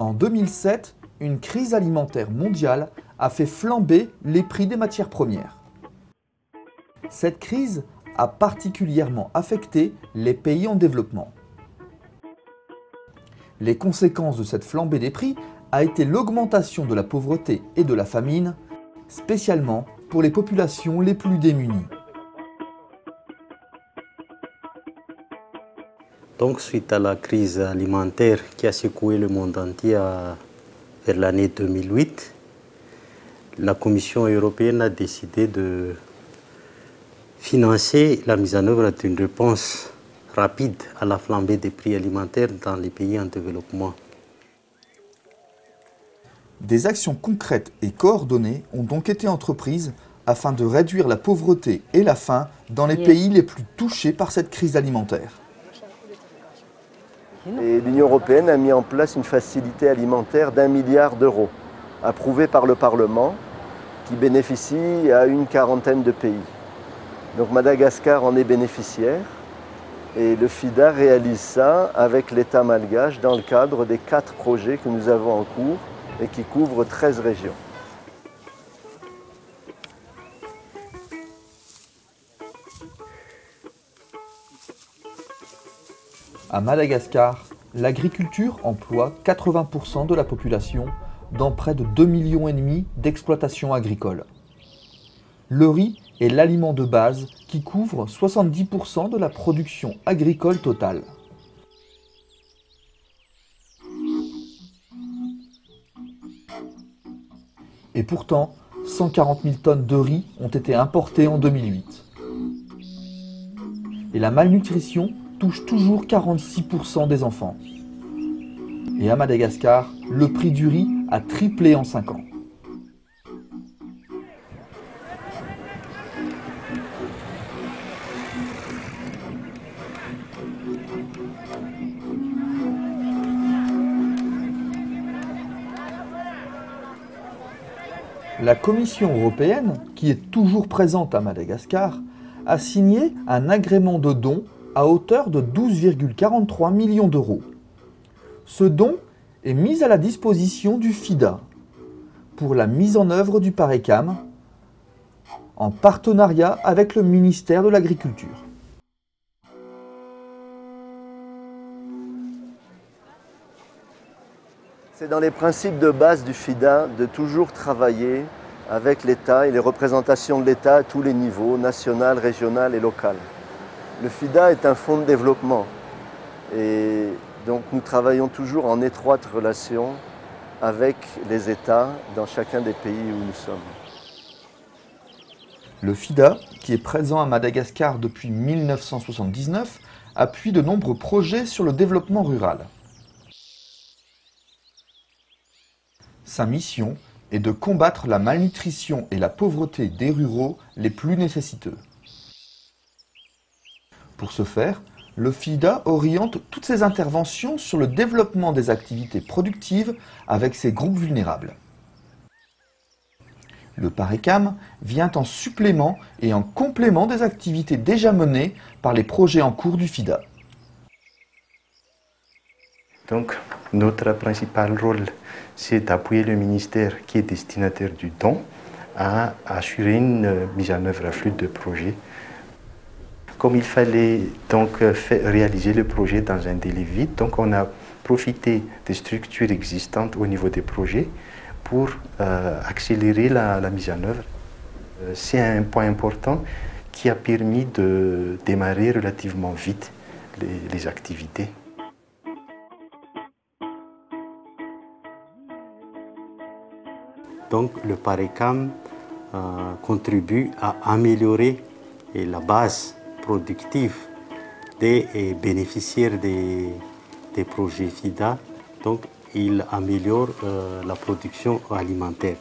En 2007, une crise alimentaire mondiale a fait flamber les prix des matières premières. Cette crise a particulièrement affecté les pays en développement. Les conséquences de cette flambée des prix a été l'augmentation de la pauvreté et de la famine, spécialement pour les populations les plus démunies. Donc, suite à la crise alimentaire qui a secoué le monde entier vers l'année 2008, la Commission européenne a décidé de financer la mise en œuvre d'une réponse rapide à la flambée des prix alimentaires dans les pays en développement. Des actions concrètes et coordonnées ont donc été entreprises afin de réduire la pauvreté et la faim dans les pays les plus touchés par cette crise alimentaire. L'Union européenne a mis en place une facilité alimentaire d'1 milliard d'euros, approuvée par le Parlement, qui bénéficie à une quarantaine de pays. Donc Madagascar en est bénéficiaire et le FIDA réalise ça avec l'État malgache dans le cadre des 4 projets que nous avons en cours et qui couvrent 13 régions. À Madagascar, l'agriculture emploie 80% de la population dans près de 2,5 millions d'exploitations agricoles. Le riz est l'aliment de base qui couvre 70% de la production agricole totale. Et pourtant, 140 000 tonnes de riz ont été importées en 2008. Et la malnutrition touche toujours 46% des enfants. Et à Madagascar, le prix du riz a triplé en 5 ans. La Commission européenne, qui est toujours présente à Madagascar, a signé un agrément de don à hauteur de 12,43 millions d'euros. Ce don est mis à la disposition du FIDA pour la mise en œuvre du PARECAM en partenariat avec le ministère de l'Agriculture. C'est dans les principes de base du FIDA de toujours travailler avec l'État et les représentations de l'État à tous les niveaux, national, régional et local. Le FIDA est un fonds de développement et donc nous travaillons toujours en étroite relation avec les États dans chacun des pays où nous sommes. Le FIDA, qui est présent à Madagascar depuis 1979, appuie de nombreux projets sur le développement rural. Sa mission est de combattre la malnutrition et la pauvreté des ruraux les plus nécessiteux. Pour ce faire, le FIDA oriente toutes ses interventions sur le développement des activités productives avec ces groupes vulnérables. Le PARECAM vient en supplément et en complément des activités déjà menées par les projets en cours du FIDA. Donc, notre principal rôle, c'est d'appuyer le ministère qui est destinataire du don à assurer une mise en œuvre fluide de projets. Comme il fallait donc réaliser le projet dans un délai vite, donc on a profité des structures existantes au niveau des projets pour accélérer la mise en œuvre. C'est un point important qui a permis de démarrer relativement vite les activités. Donc le PARECAM contribue à améliorer la base productive des bénéficiaires des projets FIDA. Donc il améliore la production alimentaire.